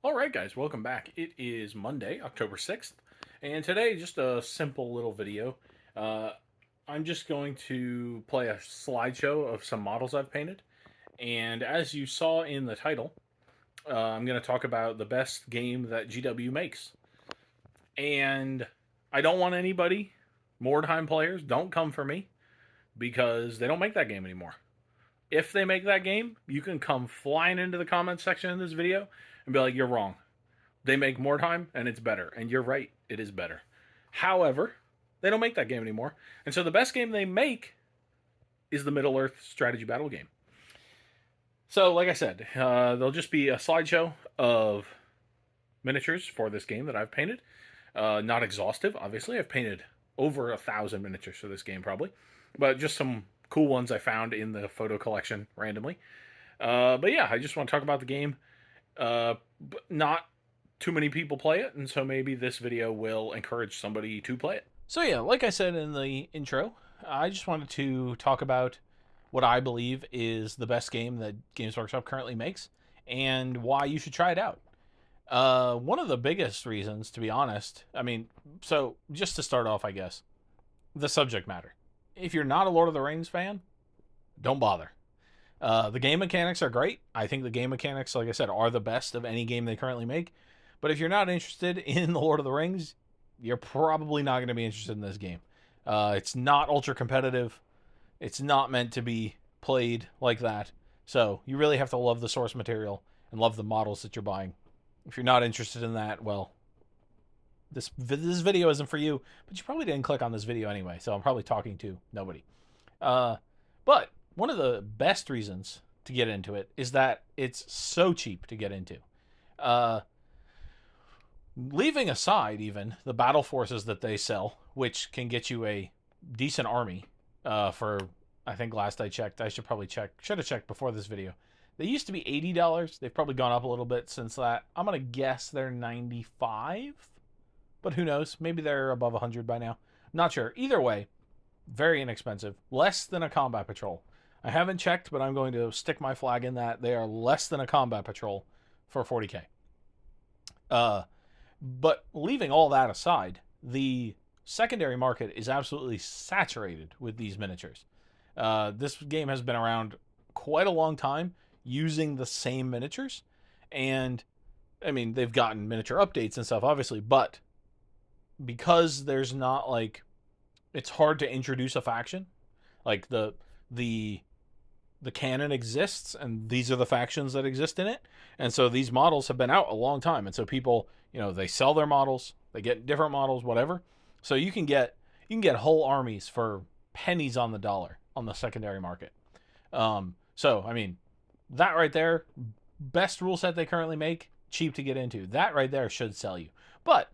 All right, guys, welcome back. It is Monday, October 6th, and today, just a simple little video. Uh, I'm just going to play a slideshow of some models I've painted, and as you saw in the title, I'm going to talk about the best game that GW makes. And I don't want anybody, Mordheim players, don't come for me because they don't make that game anymore. If they make that game, you can come flying into the comments section of this video and be like, you're wrong. They make Mordheim and it's better. And you're right, it is better. However, they don't make that game anymore. And so the best game they make is the Middle Earth strategy battle game. So, like I said, there'll just be a slideshow of miniatures for this game that I've painted. Not exhaustive, obviously. I've painted over 1,000 miniatures for this game, probably. But just some cool ones I found in the photo collection randomly. But yeah, I just want to talk about the game. But not too many people play it, and so maybe this video will encourage somebody to play it. So yeah, like I said in the intro, I just wanted to talk about what I believe is the best game that Games Workshop currently makes and why you should try it out. One of the biggest reasons, to be honest, so just to start off, I guess, the subject matter. If you're not a Lord of the Rings fan, don't bother. The game mechanics are great. I think the game mechanics, like I said, are the best of any game they currently make. But if you're not interested in the Lord of the Rings, you're probably not going to be interested in this game. It's not ultra competitive. It's not meant to be played like that. So you really have to love the source material and love the models that you're buying. If you're not interested in that, well, this video isn't for you. But you probably didn't click on this video anyway, so I'm probably talking to nobody. But one of the best reasons to get into it is that it's so cheap to get into. Leaving aside even the battle forces that they sell, which can get you a decent army for, I think last I checked, I should have checked before this video. They used to be $80. They've probably gone up a little bit since that. I'm going to guess they're 95, but who knows? Maybe they're above 100 by now. Not sure. Either way, very inexpensive. Less than a combat patrol. I haven't checked, but I'm going to stick my flag in that they are less than a combat patrol for 40k. But leaving all that aside, the secondary market is absolutely saturated with these miniatures. This game has been around quite a long time using the same miniatures. And, they've gotten miniature updates and stuff, obviously, but because there's not, it's hard to introduce a faction. Like, the canon exists, and these are the factions that exist in it. And so these models have been out a long time. And so people, they sell their models, they get different models, whatever. So you can get whole armies for pennies on the dollar on the secondary market. That right there, best rule set they currently make, cheap to get into. That right there should sell you. But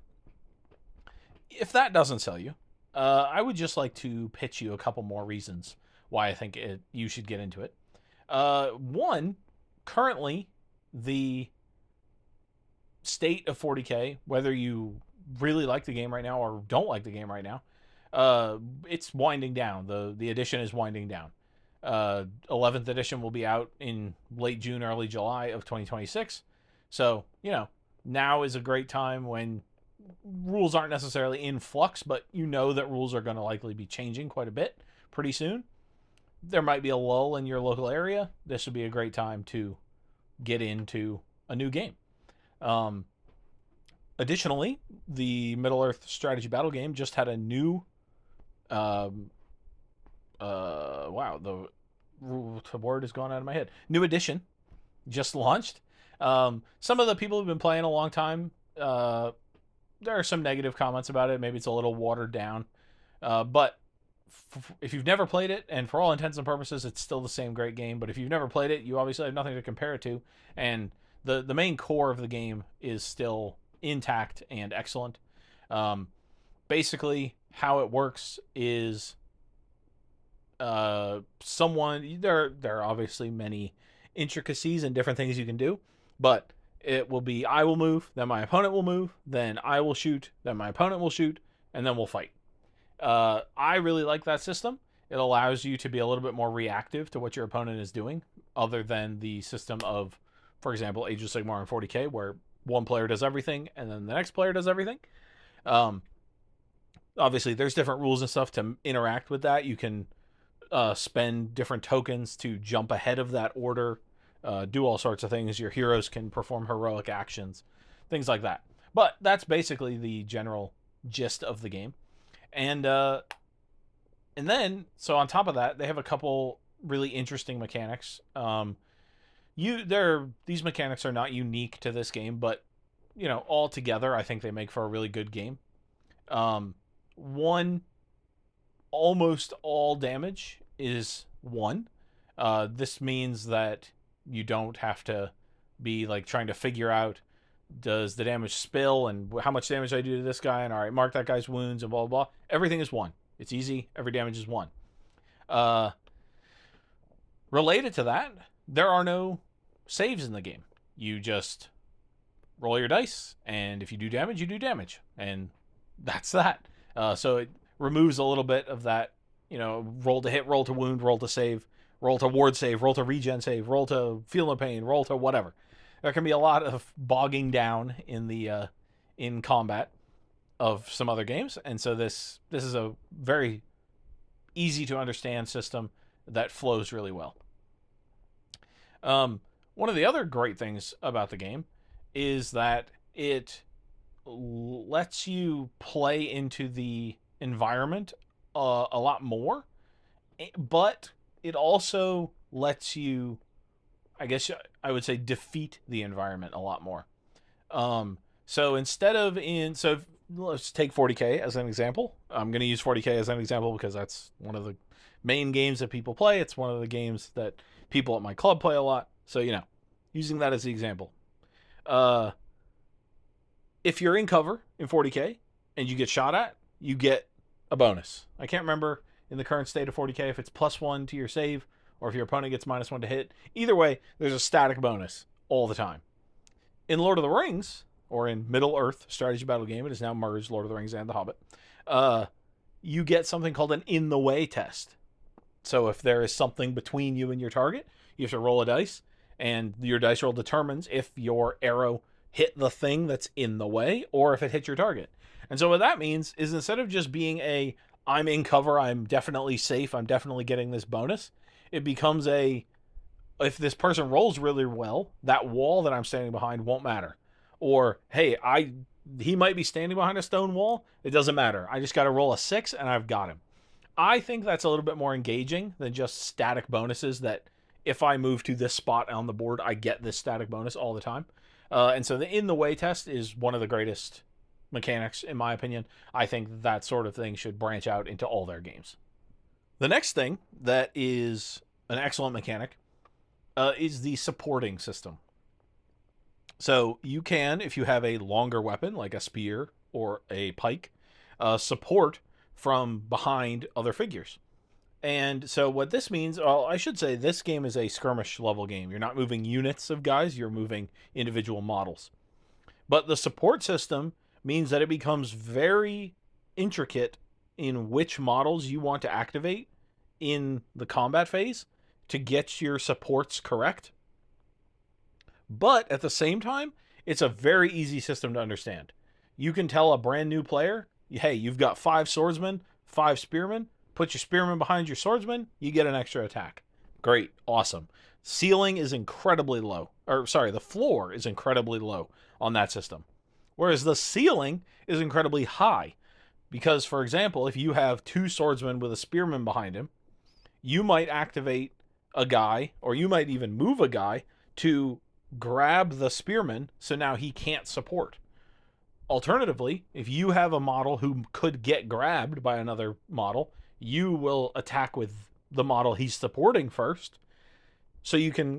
if that doesn't sell you, I would just like to pitch you a couple more reasons why I think you should get into it. One, currently, the state of 40k, whether you really like the game right now or don't like the game right now, it's winding down. The edition is winding down. 11th edition will be out in late June, early July of 2026. So, now is a great time when rules aren't necessarily in flux, but that rules are going to likely be changing quite a bit pretty soon. There might be a lull in your local area. This would be a great time to get into a new game. Additionally, the Middle Earth strategy battle game just had a new the word has gone out of my head. New edition just launched. Some of the people who've been playing a long time, there are some negative comments about it. Maybe it's a little watered down. But if you've never played it, and for all intents and purposes, it's still the same great game. But if you've never played it, you obviously have nothing to compare it to. And the main core of the game is still intact and excellent. Basically, how it works is there are obviously many intricacies and different things you can do, but it will be I will move, then my opponent will move, then I will shoot, then my opponent will shoot, and then we'll fight. I really like that system. It allows you to be a little bit more reactive to what your opponent is doing, other than the system of, for example, Age of Sigmar and 40k, where one player does everything, and then the next player does everything. Um, Obviously, there's different rules and stuff to interact with that. You can spend different tokens to jump ahead of that order, do all sorts of things. Your heroes can perform heroic actions, things like that. But that's basically the general gist of the game. And then, so on top of that, they have a couple really interesting mechanics. These mechanics are not unique to this game, but all together, I think they make for a really good game. One, almost all damage is one. This means that you don't have to be like trying to figure out, does the damage spill and how much damage I do to this guy, and all right, mark that guy's wounds and blah blah blah. Everything is one. It's easy. Every damage is one. Related to that, there are no saves in the game. You just roll your dice, and if you do damage, you do damage, and that's that. So it removes a little bit of that, roll to hit, roll to wound, roll to save, roll to ward save, roll to regen save, roll to feel no pain, roll to whatever. There can be a lot of bogging down in combat of some other games, and so this is a very easy to understand system that flows really well. One of the other great things about the game is that it lets you play into the environment a lot more, but it also lets you, I guess I would say, defeat the environment a lot more. So instead of let's take 40K as an example. I'm going to use 40K as an example because that's one of the main games that people play. It's one of the games that people at my club play a lot. So, using that as the example. If you're in cover in 40K and you get shot at, you get a bonus. I can't remember in the current state of 40K if it's +1 to your save or if your opponent gets -1 to hit. Either way, there's a static bonus all the time. In Lord of the Rings, or in Middle-earth strategy battle game, it is now merged, Lord of the Rings and The Hobbit, you get something called an in-the-way test. So if there is something between you and your target, you have to roll a dice, and your dice roll determines if your arrow hit the thing that's in the way or if it hit your target. And so what that means is, instead of just being I'm in cover, I'm definitely safe, I'm definitely getting this bonus, it becomes if this person rolls really well, that wall that I'm standing behind won't matter. Or, hey, he might be standing behind a stone wall, it doesn't matter. I just got to roll a 6 and I've got him. I think that's a little bit more engaging than just static bonuses that if I move to this spot on the board, I get this static bonus all the time. And so the in-the-way test is one of the greatest mechanics, in my opinion. I think that sort of thing should branch out into all their games. The next thing that is an excellent mechanic is the supporting system. So you can, if you have a longer weapon, like a spear or a pike, support from behind other figures. And so what this means, I should say this game is a skirmish level game. You're not moving units of guys, you're moving individual models. But the support system means that it becomes very intricate in which models you want to activate in the combat phase to get your supports correct. But at the same time, it's a very easy system to understand. You can tell a brand new player, hey, you've got 5 swordsmen, 5 spearmen, put your spearman behind your swordsman, you get an extra attack. Great, awesome. Ceiling is incredibly low. The floor is incredibly low on that system. Whereas the ceiling is incredibly high. Because, for example, if you have 2 swordsmen with a spearman behind him, you might activate a guy, or you might even move a guy to grab the spearman, so now he can't support. Alternatively, if you have a model who could get grabbed by another model, you will attack with the model he's supporting first. So you can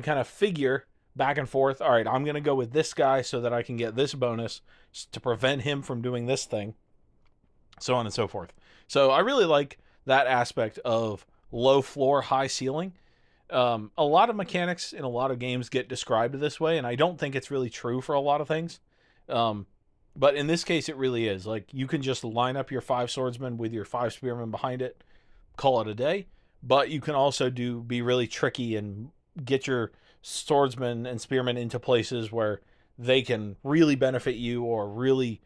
kind of figure back and forth, all right, I'm going to go with this guy so that I can get this bonus to prevent him from doing this thing, so on and so forth. So I really like that aspect of low floor, high ceiling. A lot of mechanics in a lot of games get described this way, and I don't think it's really true for a lot of things. But in this case, it really is. Like, you can just line up your 5 swordsmen with your 5 spearmen behind it, call it a day. But you can also be really tricky and get your swordsmen and spearmen into places where they can really benefit you or really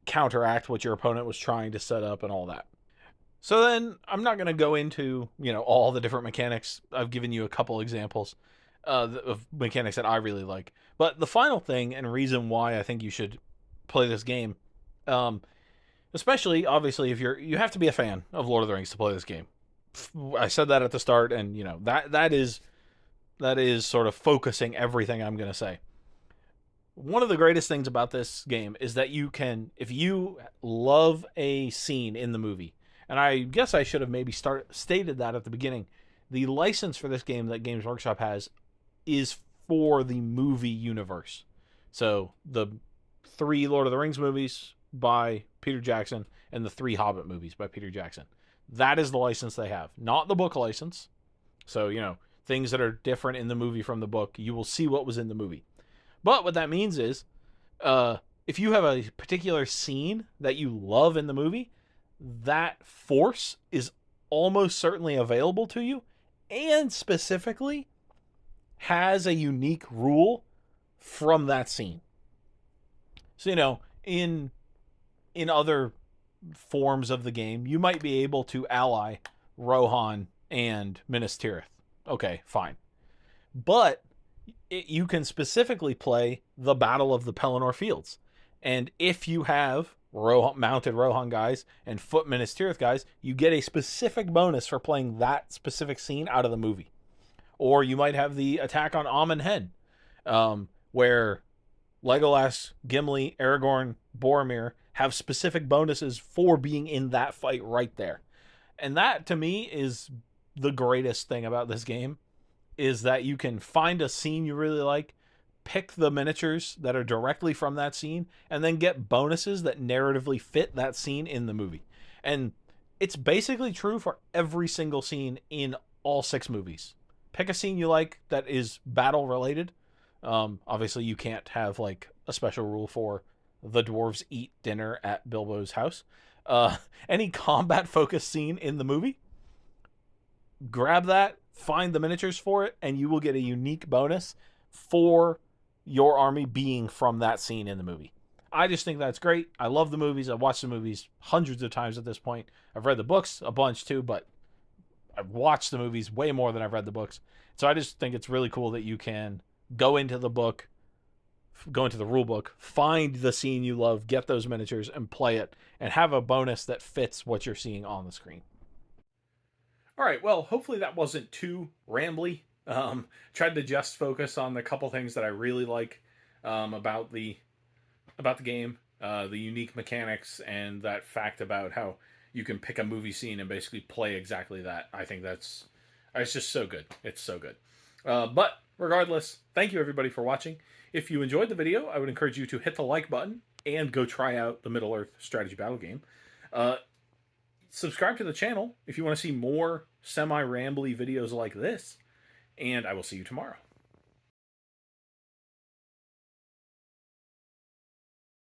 counteract what your opponent was trying to set up and all that. So then I'm not going to go into, all the different mechanics. I've given you a couple examples of mechanics that I really like. But the final thing and reason why I think you should play this game, especially obviously if you have to be a fan of Lord of the Rings to play this game. I said that at the start, and that is sort of focusing everything I'm going to say. One of the greatest things about this game is that you can, if you love a scene in the movie, and I guess I should have maybe stated that at the beginning, the license for this game that Games Workshop has is for the movie universe. So the 3 Lord of the Rings movies by Peter Jackson and the 3 Hobbit movies by Peter Jackson. That is the license they have, not the book license. So, things that are different in the movie from the book, you will see what was in the movie. But what that means is, if you have a particular scene that you love in the movie, that force is almost certainly available to you, and specifically has a unique rule from that scene. So, in other forms of the game, you might be able to ally Rohan and Minas Tirith. Okay, fine. But you can specifically play the Battle of the Pelennor Fields. And if you have mounted Rohan guys and foot Minas Tirith guys, you get a specific bonus for playing that specific scene out of the movie. Or you might have the attack on Amon Hen, where Legolas, Gimli, Aragorn, Boromir have specific bonuses for being in that fight right there. And that, to me, is the greatest thing about this game, is that you can find a scene you really like, pick the miniatures that are directly from that scene, and then get bonuses that narratively fit that scene in the movie. And it's basically true for every single scene in all 6 movies. Pick a scene you like that is battle related. Obviously, you can't have like a special rule for the dwarves eat dinner at Bilbo's house. Any combat focused scene in the movie, grab that, find the miniatures for it, and you will get a unique bonus for your army being from that scene in the movie. I just think that's great. I love the movies. I've watched the movies hundreds of times at this point. I've read the books a bunch too, but I've watched the movies way more than I've read the books. So I just think it's really cool that you can go into the book, go into the rule book, find the scene you love, get those miniatures, and play it, and have a bonus that fits what you're seeing on the screen. All right, well, hopefully that wasn't too rambly. Tried to just focus on the couple things that I really like about the game, the unique mechanics, and that fact about how you can pick a movie scene and basically play exactly that. I think it's just so good. It's so good. But regardless, thank you everybody for watching. If you enjoyed the video, I would encourage you to hit the like button and go try out the Middle-earth strategy battle game. Subscribe to the channel if you want to see more semi-rambly videos like this, and I will see you tomorrow.